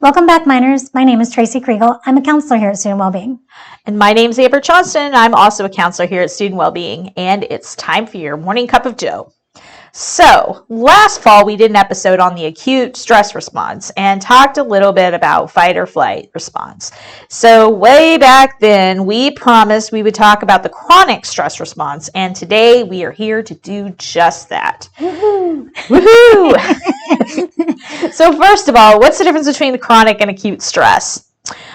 Welcome back, minors. My name is Tracy Kriegel. I'm a counselor here at Student Wellbeing. And my name's Amber Johnston, and I'm also a counselor here at Student Wellbeing, and it's time for your morning cup of joe. So, last fall we did an episode on the acute stress response and talked a little bit about fight or flight response. So, way back then, we promised we would talk about the chronic stress response, and today we are here to do just that. Woohoo! Woohoo! So, first of all, what's the difference between the chronic and acute stress?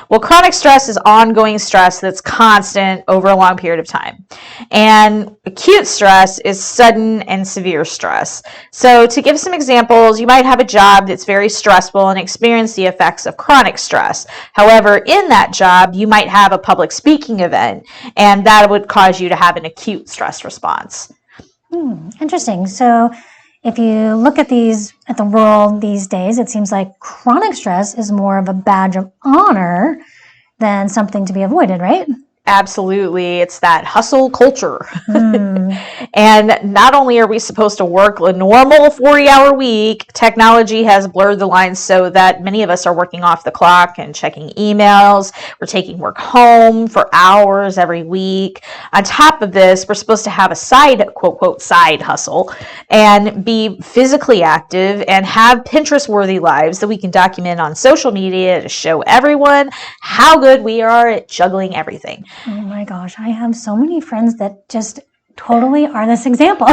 Well, chronic stress is ongoing stress that's constant over a long period of time. And acute stress is sudden and severe stress. So to give some examples, you might have a job that's very stressful and experience the effects of chronic stress. However, in that job, you might have a public speaking event, and that would cause you to have an acute stress response. Interesting. So if you look at the world these days, it seems like chronic stress is more of a badge of honor than something to be avoided, right? Absolutely. It's that hustle culture. And not only are we supposed to work a normal 40-hour week, technology has blurred the lines so that many of us are working off the clock and checking emails. We're taking work home for hours every week. On top of this, we're supposed to have a side, quote, quote, side hustle and be physically active and have Pinterest-worthy lives that we can document on social media to show everyone how good we are at juggling everything. Oh my gosh, I have so many friends that just totally are this example.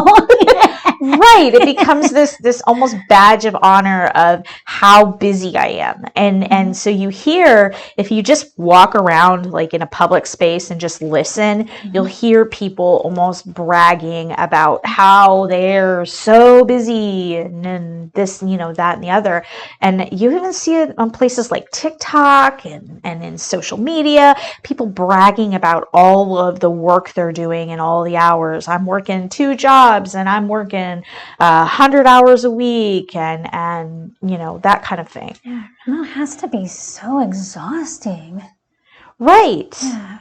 Right. It becomes this almost badge of honor of how busy I am. And so you hear, if you just walk around like in a public space and just listen, you'll hear people almost bragging about how they're so busy and this, that and the other. And you even see it on places like TikTok and in social media, people bragging about all of the work they're doing and all the hours. I'm working 2 jobs and I'm working 100 hours a week and that kind of thing. Yeah, and that has to be so exhausting. Right. Yeah.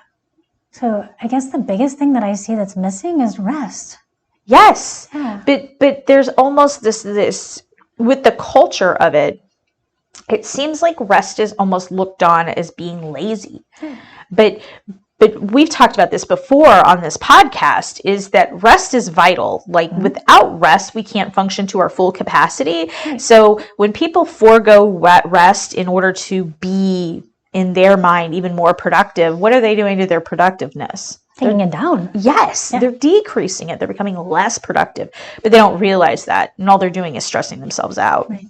So I guess the biggest thing that I see that's missing is rest. Yes. Yeah. But there's almost this with the culture of it, it seems like rest is almost looked on as being lazy. But we've talked about this before on this podcast, is that rest is vital. Like without rest, we can't function to our full capacity. So when people forego rest in order to be, in their mind, even more productive, what are they doing to their productiveness? Taking it down. Yes, they're decreasing it. They're becoming less productive, but they don't realize that. And all they're doing is stressing themselves out. Right.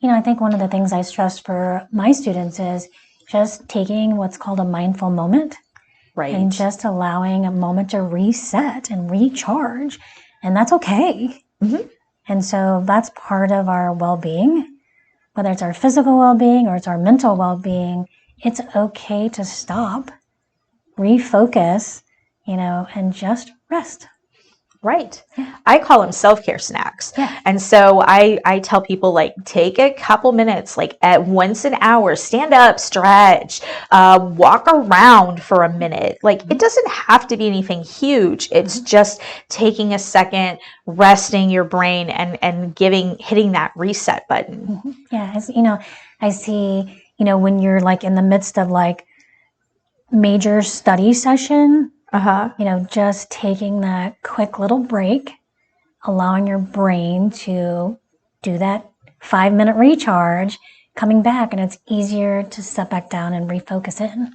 I think one of the things I stress for my students is just taking what's called a mindful moment. Right. And just allowing a moment to reset and recharge. And that's okay. And so that's part of our well-being, whether it's our physical well-being or it's our mental well-being. It's okay to stop, refocus, and just rest. Right. I call them self-care snacks. Yeah. And so I tell people, like, take a couple minutes, like at once an hour, stand up, stretch, walk around for a minute. Like, it doesn't have to be anything huge. It's just taking a second, resting your brain and hitting that reset button. Yeah. I see, when you're like in the midst of like major study session, just taking that quick little break, allowing your brain to do that 5-minute recharge, coming back, and it's easier to step back down and refocus in.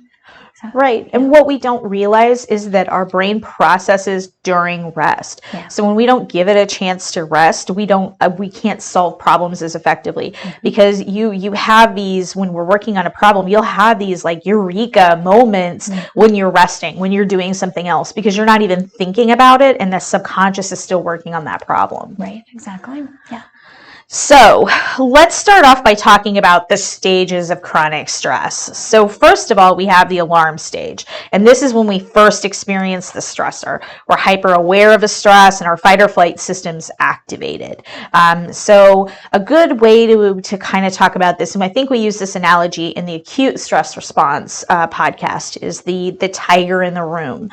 So, right. And what we don't realize is that our brain processes during rest. Yeah. So when we don't give it a chance to rest, we can't solve problems as effectively, because you have these, when we're working on a problem, you'll have these like eureka moments when you're resting, when you're doing something else, because you're not even thinking about it and the subconscious is still working on that problem. Right. Exactly. Yeah. So let's start off by talking about the stages of chronic stress. So first of all, we have the alarm stage. And this is when we first experience the stressor. We're hyper aware of the stress and our fight or flight system's activated. So a good way to kind of talk about this, and I think we use this analogy in the acute stress response podcast, is the tiger in the room.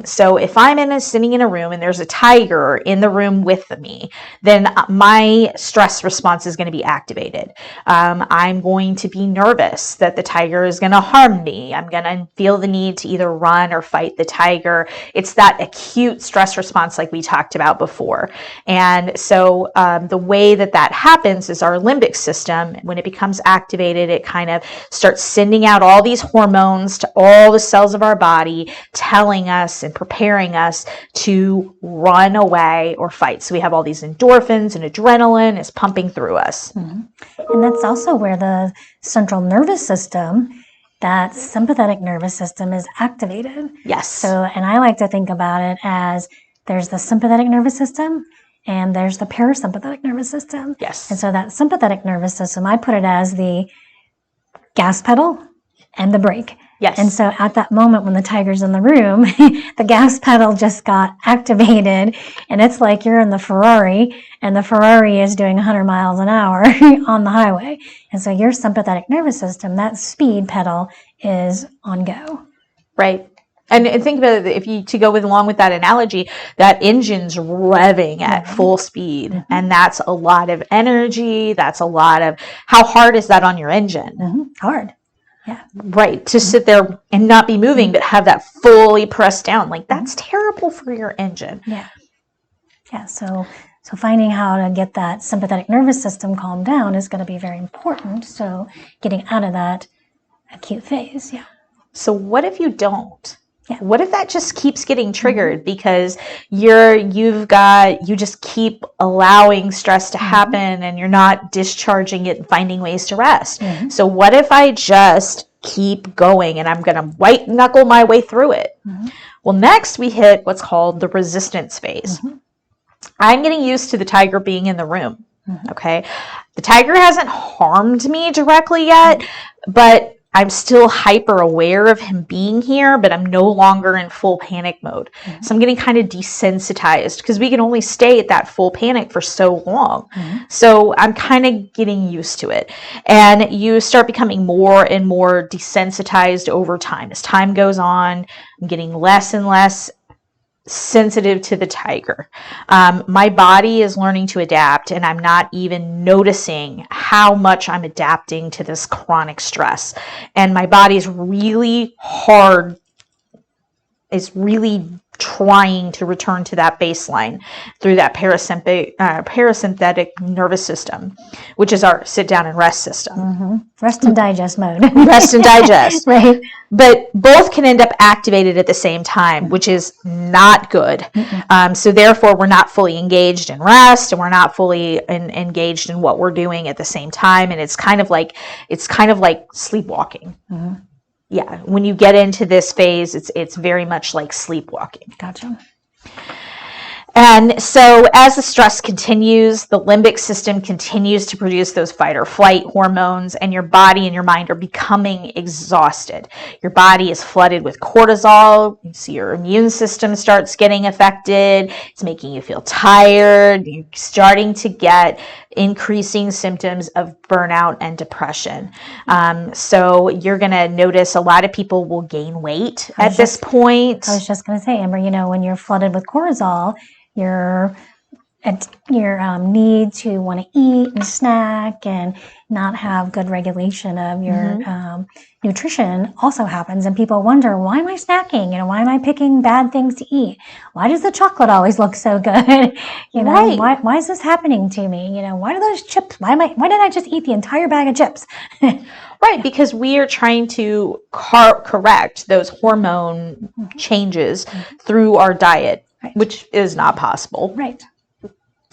So if I'm sitting in a room and there's a tiger in the room with me, then my stress stress response is going to be activated. I'm going to be nervous that the tiger is going to harm me. I'm going to feel the need to either run or fight the tiger. It's that acute stress response like we talked about before. And so the way that happens is our limbic system, when it becomes activated, it kind of starts sending out all these hormones to all the cells of our body, telling us and preparing us to run away or fight. So we have all these endorphins and adrenaline is pumping through us. Mm-hmm. And that's also where the central nervous system, that sympathetic nervous system, is activated. Yes. So, and I like to think about it as there's the sympathetic nervous system and there's the parasympathetic nervous system. Yes. And so that sympathetic nervous system, I put it as the gas pedal and the brake. Yes. And so at that moment when the tiger's in the room, the gas pedal just got activated, and it's like you're in the Ferrari and the Ferrari is doing 100 miles an hour on the highway. And so your sympathetic nervous system, that speed pedal, is on go. Right. And think about it, to go along with that analogy, that engine's revving at full speed. Mm-hmm. And that's a lot of energy. That's a lot of, how hard is that on your engine? Mm-hmm. Hard. Yeah. Right. To sit there and not be moving, but have that fully pressed down. Like, that's terrible for your engine. Yeah. Yeah. So finding how to get that sympathetic nervous system calmed down is going to be very important. So getting out of that acute phase. Yeah. So what if you don't? Yeah. What if that just keeps getting triggered because you just keep allowing stress to happen and you're not discharging it and finding ways to rest? Mm-hmm. So what if I just keep going and I'm going to white knuckle my way through it? Mm-hmm. Well, next we hit what's called the resistance phase. Mm-hmm. I'm getting used to the tiger being in the room. Mm-hmm. Okay. The tiger hasn't harmed me directly yet, but I'm still hyper aware of him being here, but I'm no longer in full panic mode. Mm-hmm. So I'm getting kind of desensitized because we can only stay at that full panic for so long. Mm-hmm. So I'm kind of getting used to it. And you start becoming more and more desensitized over time. As time goes on, I'm getting less and less sensitive to the tiger. My body is learning to adapt, and I'm not even noticing how much I'm adapting to this chronic stress. And my body's really hard, is really trying to return to that baseline through that parasympathetic nervous system, which is our sit down and rest system. Mm-hmm. Rest and digest mode. Rest and digest. Right. But both can end up activated at the same time, which is not good. Mm-hmm. So therefore, we're not fully engaged in rest, and we're not fully engaged in what we're doing at the same time. And it's kind of like sleepwalking. Mm-hmm. Yeah, when you get into this phase, it's very much like sleepwalking. Gotcha. And so as the stress continues, the limbic system continues to produce those fight or flight hormones, and your body and your mind are becoming exhausted. Your body is flooded with cortisol. You see your immune system starts getting affected. It's making you feel tired. You're starting to get increasing symptoms of burnout and depression. So you're going to notice a lot of people will gain weight at this point. I was just going to say, Amber, when you're flooded with cortisol, your need to want to eat and snack and not have good regulation of your nutrition also happens. And people wonder, why am I snacking? Why am I picking bad things to eat? Why does the chocolate always look so good? Right. Why is this happening to me? Why do those chips? Why did I just eat the entire bag of chips? Right, because we are trying to correct those hormone changes through our diet, which is not possible. Right.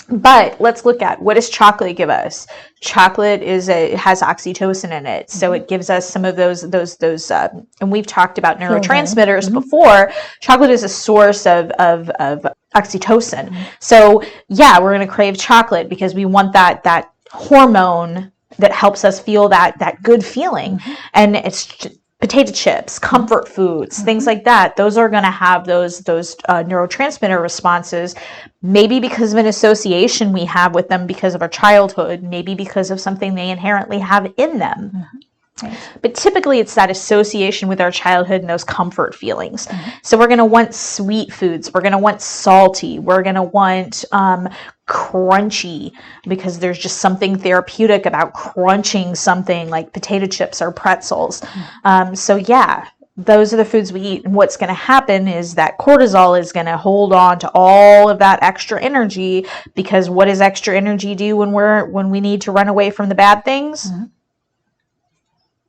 But let's look at, what does chocolate give us? Chocolate has oxytocin in it, so it gives us some of those, and we've talked about neurotransmitters before. Chocolate is a source of oxytocin. So yeah, we're going to crave chocolate because we want that hormone that helps us feel that good feeling, and it's potato chips, comfort foods, things like that. Those are going to have those neurotransmitter responses, maybe because of an association we have with them because of our childhood, maybe because of something they inherently have in them. Right. But typically it's that association with our childhood and those comfort feelings. So we're going to want sweet foods. We're going to want salty. We're going to want crunchy because there's just something therapeutic about crunching something like potato chips or pretzels. So yeah, those are the foods we eat. And what's going to happen is that cortisol is going to hold on to all of that extra energy, because what does extra energy do when we need to run away from the bad things?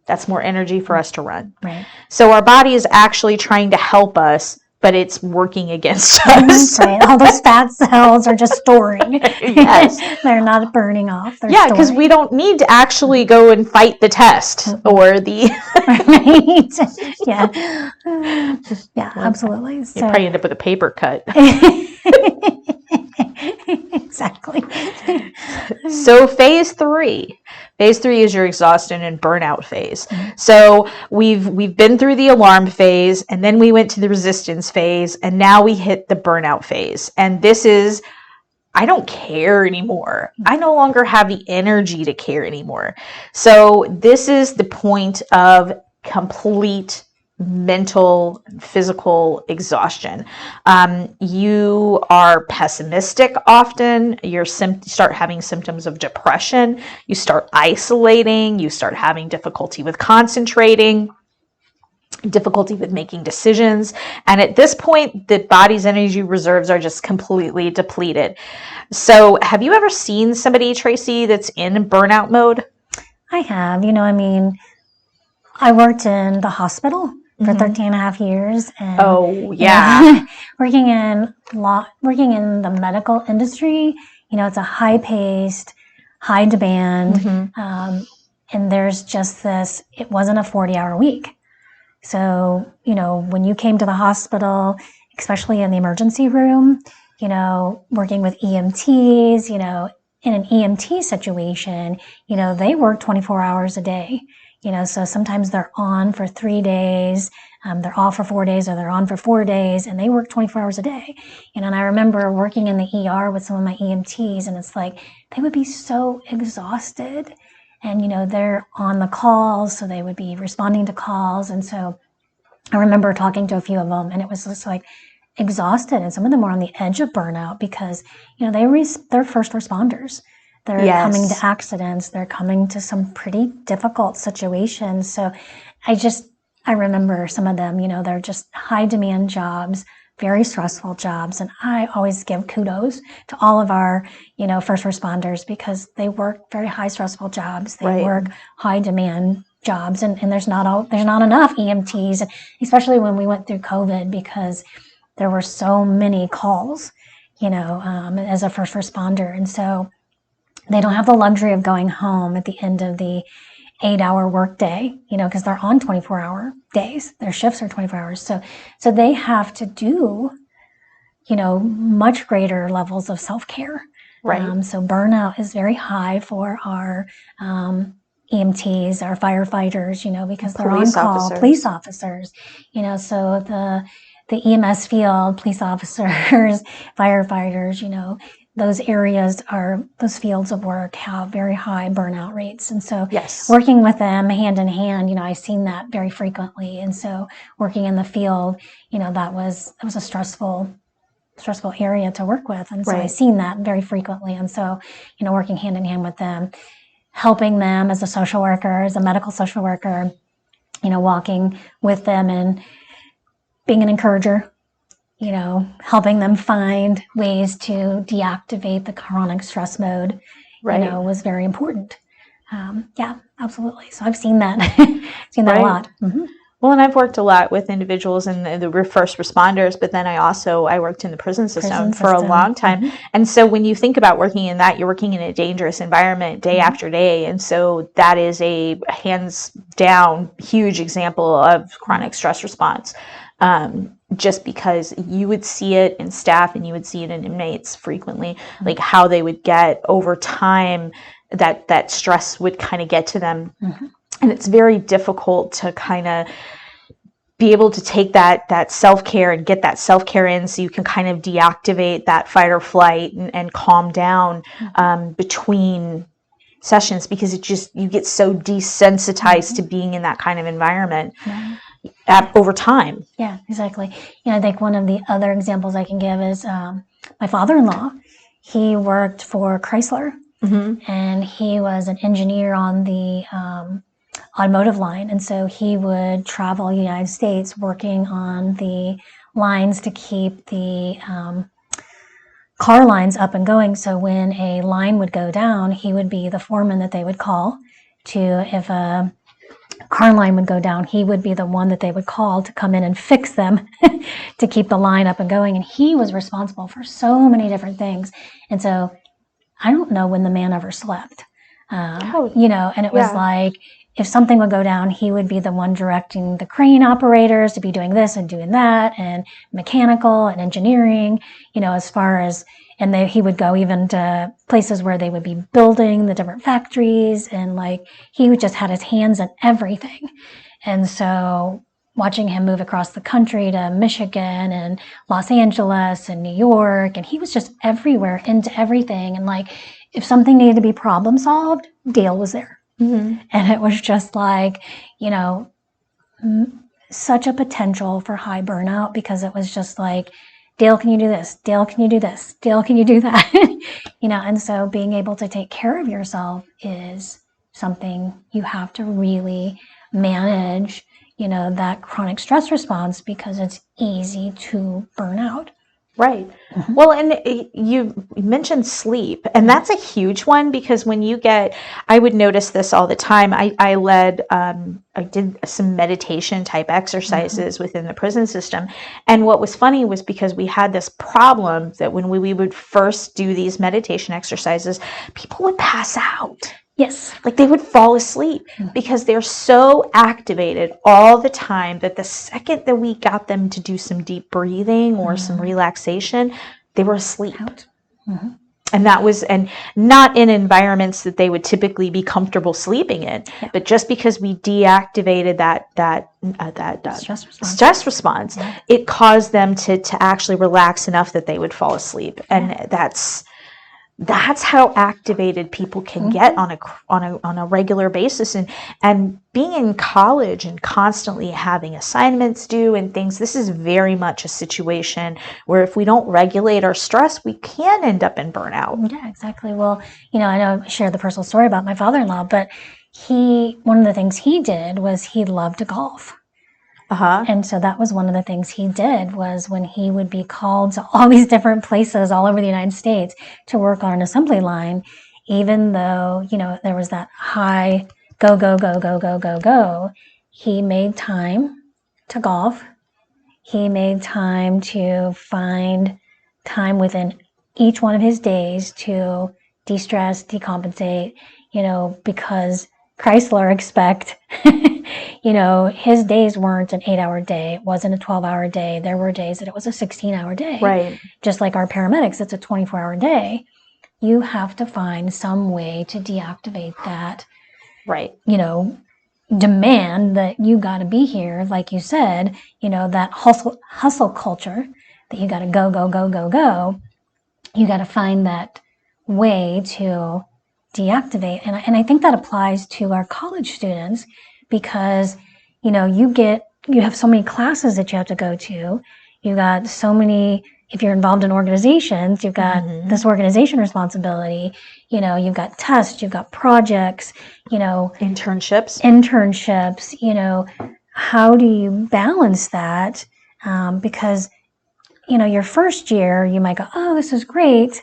That's more energy for us to run. Right. So our body is actually trying to help us, but it's working against us. Right. All those fat cells are just storing. Yes. They're not burning off. They're Yeah, because storing. we don't need to actually go and fight the test or the... Right. Yeah. Yeah, absolutely. You So probably end up with a paper cut. exactly. So phase three is your exhaustion and burnout phase. So we've been through the alarm phase, and then we went to the resistance phase, and now we hit the burnout phase. And this is, I don't care anymore. I no longer have the energy to care anymore. So this is the point of complete mental, physical exhaustion. You are pessimistic often. You start having symptoms of depression. You start isolating. You start having difficulty with concentrating, difficulty with making decisions. And at this point, the body's energy reserves are just completely depleted. So have you ever seen somebody, Tracy, that's in burnout mode? I have. I worked in the hospital for 13 and a half years. And, Oh, yeah. working in the medical industry, it's a high-paced, high demand, and there's just this, it wasn't a 40-hour week. So, when you came to the hospital, especially in the emergency room, working with EMTs, in an EMT situation, they work 24 hours a day. So sometimes they're on for 3 days, they're off for 4 days, or they're on for 4 days, and they work 24 hours a day. And I remember working in the ER with some of my EMTs, and it's like, they would be so exhausted, and, they're on the calls, so they would be responding to calls. And so I remember talking to a few of them, and it was just like exhausted, and some of them were on the edge of burnout because, they're first responders. They're coming to accidents. They're coming to some pretty difficult situations. So I remember some of them, they're just high demand jobs, very stressful jobs. And I always give kudos to all of our, first responders, because they work very high stressful jobs. They work high demand jobs, and there's not enough EMTs, especially when we went through COVID, because there were so many calls, as a first responder. And so they don't have the luxury of going home at the end of the 8-hour workday, because they're on 24-hour days. Their shifts are 24 hours. So they have to do, much greater levels of self-care. Right. So burnout is very high for our EMTs, our firefighters, because they're on call, police officers, so the EMS field, police officers, firefighters, those fields of work have very high burnout rates. And so working with them hand in hand, I've seen that very frequently. And so working in the field, that was a stressful area to work with. And so I've seen that very frequently. And so, working hand in hand with them, helping them as a social worker, as a medical social worker, walking with them and being an encourager, helping them find ways to deactivate the chronic stress mode, was very important. Yeah, absolutely. So I've seen that, a lot. Mm-hmm. Well, and I've worked a lot with individuals and the first responders, but then I worked in the prison system for a long time. Mm-hmm. And so when you think about working in that, you're working in a dangerous environment day after day. And so that is a hands down huge example of chronic stress response. Just because you would see it in staff and you would see it in inmates frequently, like how they would get over time, that stress would kind of get to them. Mm-hmm. And it's very difficult to kind of be able to take that self-care and get that self-care in so you can kind of deactivate that fight or flight and calm down between sessions, because you get so desensitized to being in that kind of environment. Over time. Yeah, exactly. I think one of the other examples I can give is my father-in-law. he worked for Chrysler, and he was an engineer on the automotive line. And so he would travel the United States working on the lines to keep the car lines up and going. So when a line would go down, he would be the foreman that they would call if a car line would go down, he would be the one that they would call to come in and fix them to keep the line up and going. And he was responsible for so many different things. And so I don't know when the man ever slept, and it was like, if something would go down, he would be the one directing the crane operators to be doing this and doing that, and mechanical and engineering, as far as, and he would go even to places where they would be building the different factories, and like, he would just had his hands in everything. And so watching him move across the country to Michigan and Los Angeles and New York, and he was just everywhere into everything. And like, if something needed to be problem solved, Dale was there. And it was just like, such a potential for high burnout, because it was just like, Dale, can you do this? Dale, can you do this? Dale, can you do that? And so being able to take care of yourself is something you have to really manage, that chronic stress response, because it's easy to burn out. Right. Well, and you mentioned sleep, and that's a huge one, because when I would notice this all the time. I did some meditation type exercises within the prison system. And what was funny was, because we had this problem that when we would first do these meditation exercises, people would pass out. Yes. Like, they would fall asleep because they're so activated all the time that the second that we got them to do some deep breathing or some relaxation, they were asleep. And that was, and not in environments that they would typically be comfortable sleeping in, but just because we deactivated that stress response, it caused them to actually relax enough that they would fall asleep. And that's how activated people can get on a regular basis. And being in college and constantly having assignments due and things, this is very much a situation where if we don't regulate our stress, we can end up in burnout. Yeah, exactly. Well, I know I shared the personal story about my father-in-law, but one of the things he did was he loved to golf. And so that was one of the things he did, was when he would be called to all these different places all over the United States to work on an assembly line, even though, there was that high go, go, go, go, go, go, go, he made time to golf. He made time to find time within each one of his days to de-stress, decompensate, because Chrysler expect, his days weren't an 8-hour day. It wasn't a 12-hour day. There were days that it was a 16-hour day. Right. Just like our paramedics, it's a 24-hour day. You have to find some way to deactivate that, demand that you got to be here. Like you said, that hustle culture that you got to go, go, go, go, go. You got to find that way to deactivate. And I think that applies to our college students, because, you have so many classes that you have to go to. You got so many, if you're involved in organizations, you've got this organization responsibility, you've got tests, you've got projects, internships, how do you balance that? Because, your first year, you might go, oh, this is great.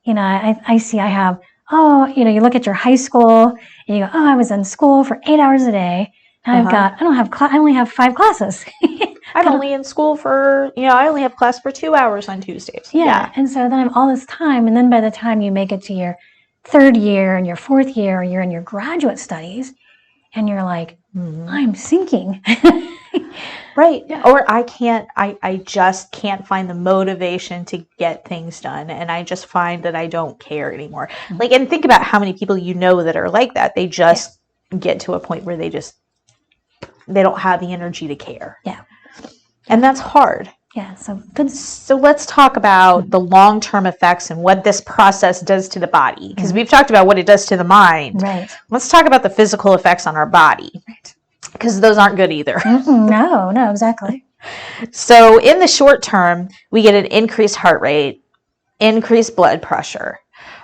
I see I have, you look at your high school and you go, oh, I was in school for 8 hours a day. And I only have 5 classes. I'm only in school for, I only have class for 2 hours on Tuesdays. Yeah. And so then I have all this time. And then by the time you make it to your 3rd year and your 4th year, you're in your graduate studies and you're like, I'm sinking. Right. Yeah. Or I just can't find the motivation to get things done. And I just find that I don't care anymore. Like, and think about how many people that are like that. They just get to a point where they don't have the energy to care. Yeah. And that's hard. Yeah. So let's talk about the long-term effects and what this process does to the body. Because we've talked about what it does to the mind. Right. Let's talk about the physical effects on our body. Right. Because those aren't good either. No, exactly. So in the short term, we get an increased heart rate, increased blood pressure.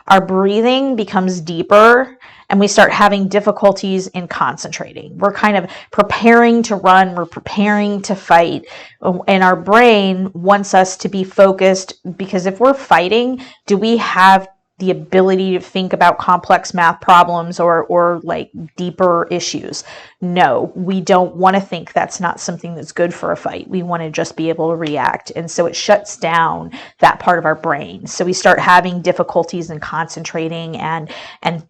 Our breathing becomes deeper, and we start having difficulties in concentrating. We're kind of preparing to run, we're preparing to fight, and our brain wants us to be focused, because if we're fighting, do we have the ability to think about complex math problems or like deeper issues? No, we don't want to think. That's not something that's good for a fight. We want to just be able to react. And so it shuts down that part of our brain. So we start having difficulties in concentrating and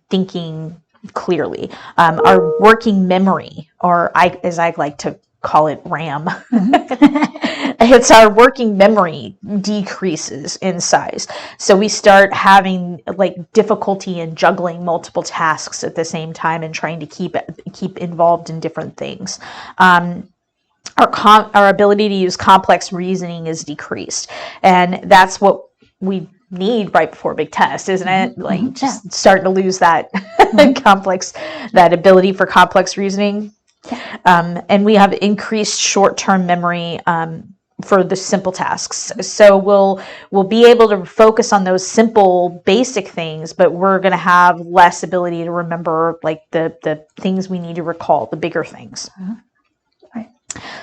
thinking clearly. Our working memory, or as I like to call it, RAM. It's our working memory decreases in size. So we start having like difficulty in juggling multiple tasks at the same time and trying to keep involved in different things. Our ability to use complex reasoning is decreased. And that's what we need right before a big test, isn't it? Like just starting to lose that that ability for complex reasoning. And we have increased short-term memory for the simple tasks. So we'll be able to focus on those simple, basic things, but we're going to have less ability to remember like the things we need to recall, the bigger things. Right.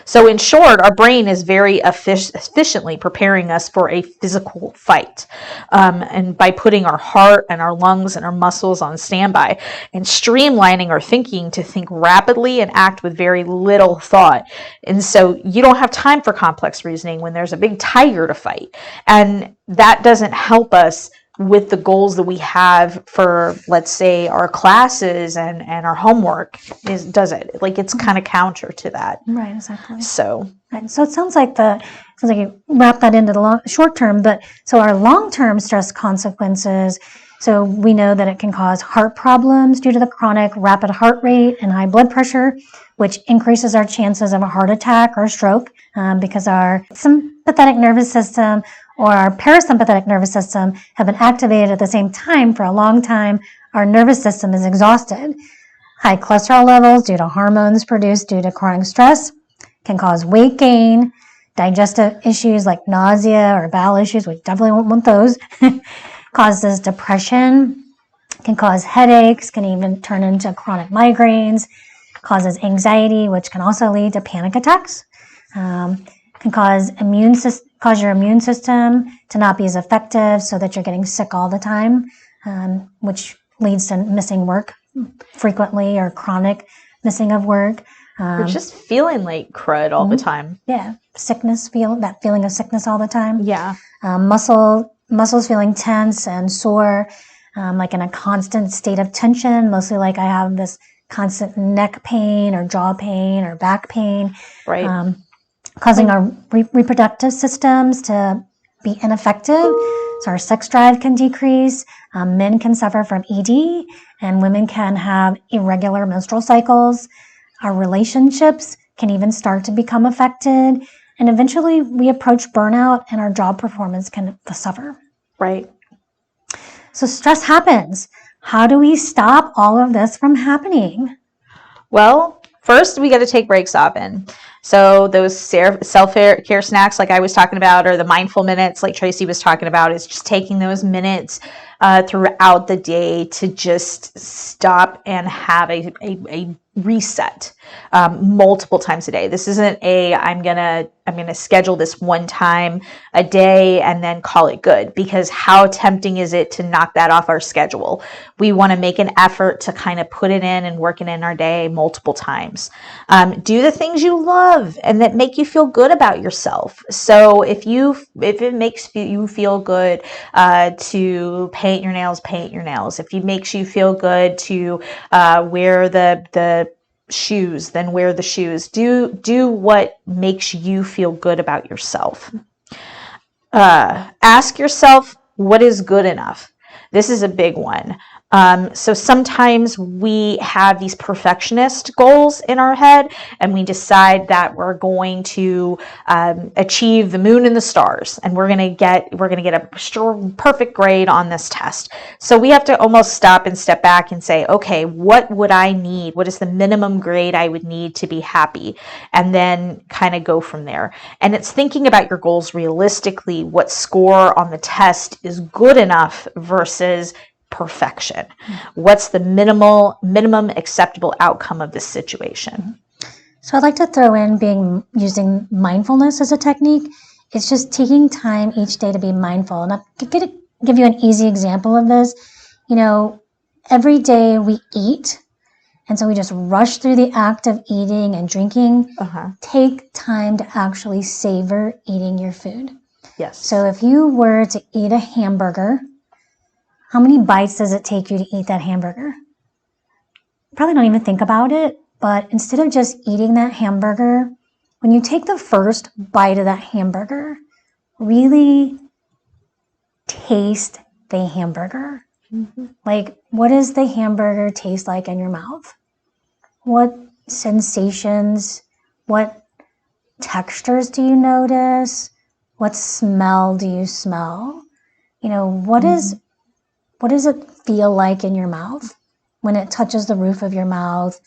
So in short, our brain is very efficiently preparing us for a physical fight. And by putting our heart and our lungs and our muscles on standby and streamlining our thinking to think rapidly and act with very little thought. And so you don't have time for complex reasoning when there's a big tiger to fight. And that doesn't help us with the goals that we have for, let's say, our classes and our homework, does it? Like, it's kind of counter to that. Right, exactly. So it sounds like you wrap that into the short term, but so our long-term stress consequences, so we know that it can cause heart problems due to the chronic rapid heart rate and high blood pressure, which increases our chances of a heart attack or stroke, because our sympathetic nervous system or our parasympathetic nervous system have been activated at the same time for a long time. Our nervous system is exhausted. High cholesterol levels due to hormones produced due to chronic stress can cause weight gain, digestive issues like nausea or bowel issues, we definitely won't want those, causes depression, can cause headaches, can even turn into chronic migraines, causes anxiety, which can also lead to panic attacks, can cause your immune system to not be as effective so that you're getting sick all the time, which leads to missing work frequently or chronic missing of work. You're just feeling like crud all the time. Yeah, that feeling of sickness all the time. Yeah. Muscles feeling tense and sore, like in a constant state of tension, mostly like I have this constant neck pain or jaw pain or back pain. Right. Causing our reproductive systems to be ineffective. So our sex drive can decrease. Men can suffer from ED, and women can have irregular menstrual cycles. Our relationships can even start to become affected. And eventually we approach burnout and our job performance can suffer. Right. So stress happens. How do we stop all of this from happening? Well, first we got to take breaks often. So those self-care snacks like I was talking about, or the mindful minutes like Tracy was talking about, is just taking those minutes throughout the day to just stop and have a reset multiple times a day. This isn't I'm gonna schedule this one time a day and then call it good, because how tempting is it to knock that off our schedule? We want to make an effort to kind of put it in and work it in our day multiple times. Do the things you love and that make you feel good about yourself. So if it makes you feel good to paint your nails, paint your nails. If it makes you feel good to wear the shoes, then wear the shoes. Do what makes you feel good about yourself. Ask yourself, what is good enough? This is a big one. So sometimes we have these perfectionist goals in our head, and we decide that we're going to achieve the moon and the stars, and we're gonna get a perfect grade on this test. So we have to almost stop and step back and say, okay, what would I need? What is the minimum grade I would need to be happy? And then kind of go from there. And it's thinking about your goals realistically. What score on the test is good enough versus perfection? What's the minimum acceptable outcome of this situation? So I'd like to throw in using mindfulness as a technique. It's just taking time each day to be mindful. And I'll give you an easy example of this. Every day we eat, and so we just rush through the act of eating and drinking. Take time to actually savor eating your food. Yes. So if you were to eat a hamburger, how many bites does it take you to eat that hamburger? You probably don't even think about it, but instead of just eating that hamburger, when you take the first bite of that hamburger, really taste the hamburger. Like, what does the hamburger taste like in your mouth? What sensations, what textures do you notice? What smell do you smell? What does it feel like in your mouth when it touches the roof of your mouth?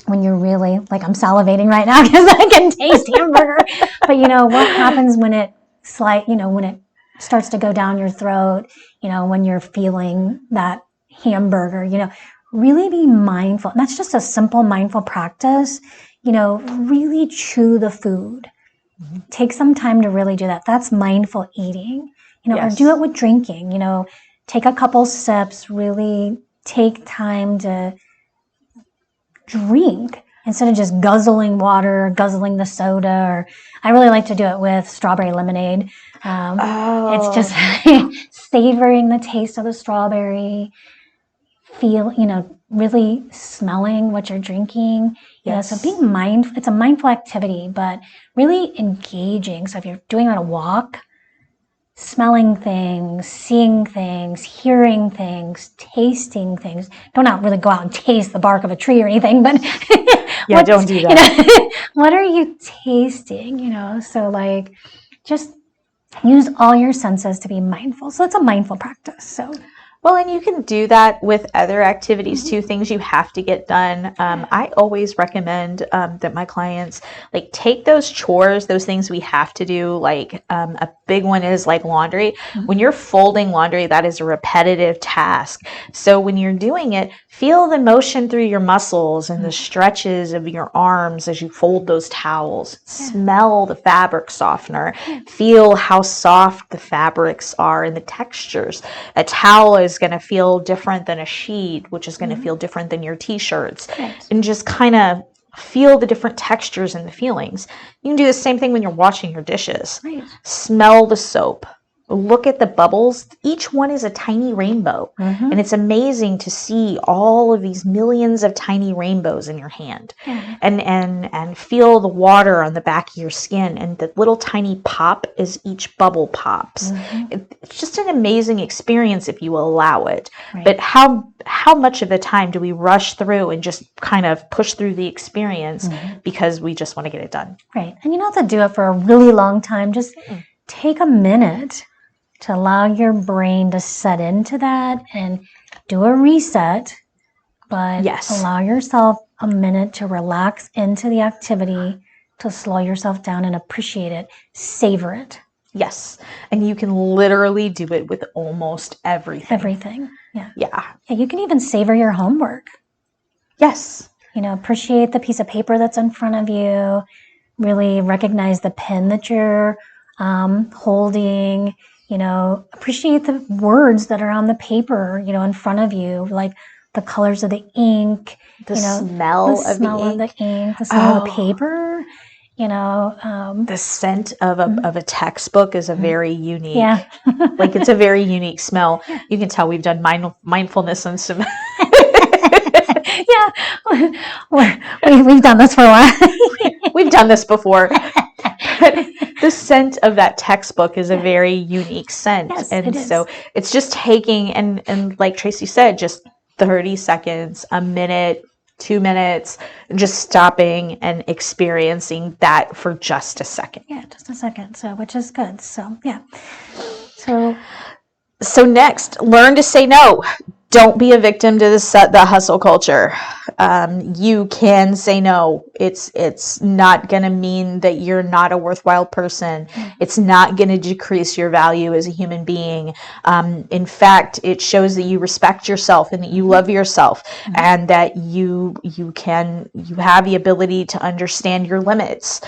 When you're really, like, I'm salivating right now because I can taste hamburger. But what happens when it when it starts to go down your throat, when you're feeling that hamburger, really be mindful. And that's just a simple mindful practice. Really chew the food. Take some time to really do that. That's mindful eating, Yes. Or do it with drinking, take a couple sips, really take time to drink instead of just guzzling water, guzzling the soda. Or I really like to do it with strawberry lemonade. It's just savoring the taste of the strawberry, really smelling what you're drinking. Yes. So being mindful, it's a mindful activity, but really engaging. So if you're doing it on a walk, smelling things, seeing things, hearing things, tasting things. Don't really go out and taste the bark of a tree or anything, but don't do that. What are you tasting? So just use all your senses to be mindful. So it's a mindful practice. So. Well, and you can do that with other activities too, things you have to get done. I always recommend that my clients take those chores, those things we have to do. A big one is like laundry. When you're folding laundry, that is a repetitive task. So when you're doing it, feel the motion through your muscles and the stretches of your arms as you fold those towels. Smell the fabric softener. Feel how soft the fabrics are and the textures. A towel is going to feel different than a sheet, which is going to feel different than your t-shirts. And just kind of feel the different textures and the feelings. You can do the same thing when you're washing your dishes. Smell the soap. Look at the bubbles. Each one is a tiny rainbow. And it's amazing to see all of these millions of tiny rainbows in your hand. And feel the water on the back of your skin, and the little tiny pop as each bubble pops. It's just an amazing experience if you allow it. But how much of the time do we rush through and just kind of push through the experience because we just want to get it done? Right. And you don't have to do it for a really long time. Just take a minute to allow your brain to set into that and do a reset, but allow yourself a minute to relax into the activity, to slow yourself down and appreciate it, savor it. Yes. And you can literally do it with almost everything. Everything. Yeah. You can even savor your homework. Yes. Appreciate the piece of paper that's in front of you. Really recognize the pen that you're holding. Appreciate the words that are on the paper, in front of you, like the colors of the ink, the smell of the ink, the smell of the paper, the scent of a textbook is a very unique, it's a very unique smell. You can tell we've done mindfulness on some. We've done this for a while. We've done this before. the scent of that textbook is a very unique scent. Yes, and it is. so it's just taking, and like Tracy said, just 30 seconds, a minute, 2 minutes, just stopping and experiencing that for just a second. Yeah, just a second. So, which is good. So, yeah. So next, learn to say no. Don't be a victim to the hustle culture. You can say no. It's not going to mean that you're not a worthwhile person. It's not going to decrease your value as a human being. In fact, it shows that you respect yourself and that you love yourself, and that you have the ability to understand your limits.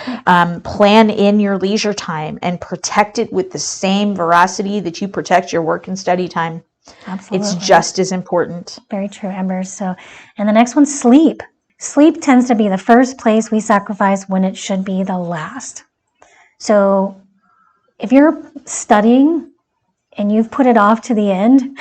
Plan in your leisure time and protect it with the same veracity that you protect your work and study time. Absolutely. It's just as important. Very true, Amber. So, and the next one, sleep. Sleep tends to be the first place we sacrifice when it should be the last. So if you're studying and you've put it off to the end,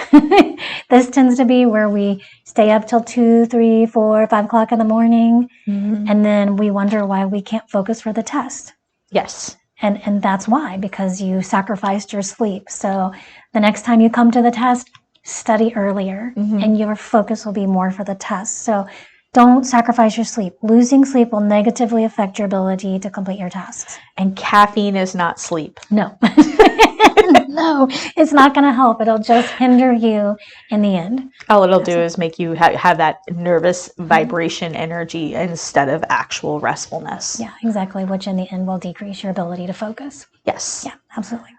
this tends to be where we stay up till 2, 3, 4, 5 o'clock in the morning. And then we wonder why we can't focus for the test. Yes. And that's why, because you sacrificed your sleep. So the next time you come to the test, study earlier and your focus will be more for the test. So don't sacrifice your sleep. Losing sleep will negatively affect your ability to complete your tasks. And caffeine is not sleep. No. No, it's not going to help. It'll just hinder you in the end. All it'll do is make you have that nervous vibration energy instead of actual restfulness. Yeah, exactly, which in the end will decrease your ability to focus. Yes. Yeah, absolutely.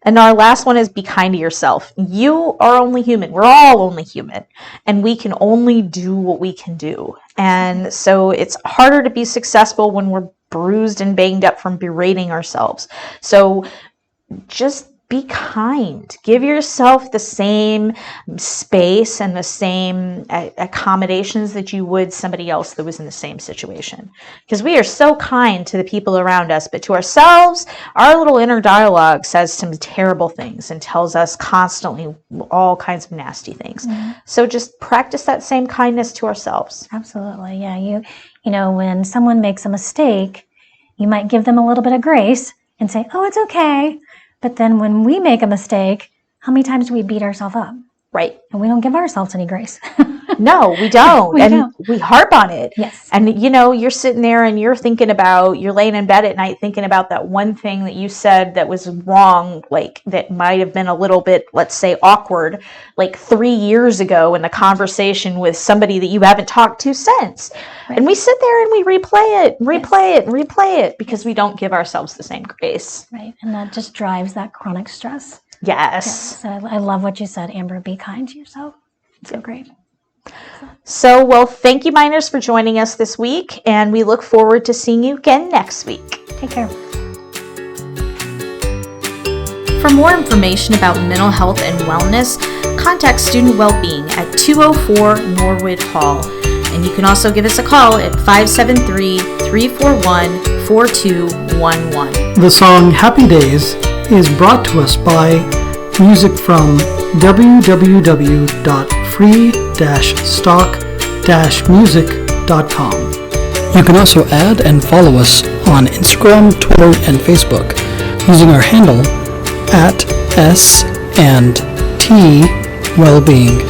And our last one is be kind to yourself. You are only human. We're all only human. And we can only do what we can do. And so it's harder to be successful when we're bruised and banged up from berating ourselves. So just be kind. Give yourself the same space and the same accommodations that you would somebody else that was in the same situation. Because we are so kind to the people around us, but to ourselves, our little inner dialogue says some terrible things and tells us constantly all kinds of nasty things. So just practice that same kindness to ourselves. Absolutely. Yeah. You know, when someone makes a mistake, you might give them a little bit of grace and say, oh, it's okay. But then when we make a mistake, how many times do we beat ourselves up? Right. And we don't give ourselves any grace. No, we don't. We harp on it. Yes. And you're sitting there and you're laying in bed at night thinking about that one thing that you said that was wrong, like that might have been a little bit, let's say, awkward, like 3 years ago in a conversation with somebody that you haven't talked to since. Right. And we sit there and we replay it because we don't give ourselves the same grace. Right. And that just drives that chronic stress. Yes. So I love what you said, Amber. Be kind to yourself. So great. So, well, thank you, Miners, for joining us this week, and we look forward to seeing you again next week. Take care. For more information about mental health and wellness, contact Student Wellbeing at 204 Norwood Hall. And you can also give us a call at 573-341-4211. The song Happy Days is brought to us by music from www.free-stock-music.com. You can also add and follow us on Instagram, Twitter, and Facebook using our handle @S&T Wellbeing.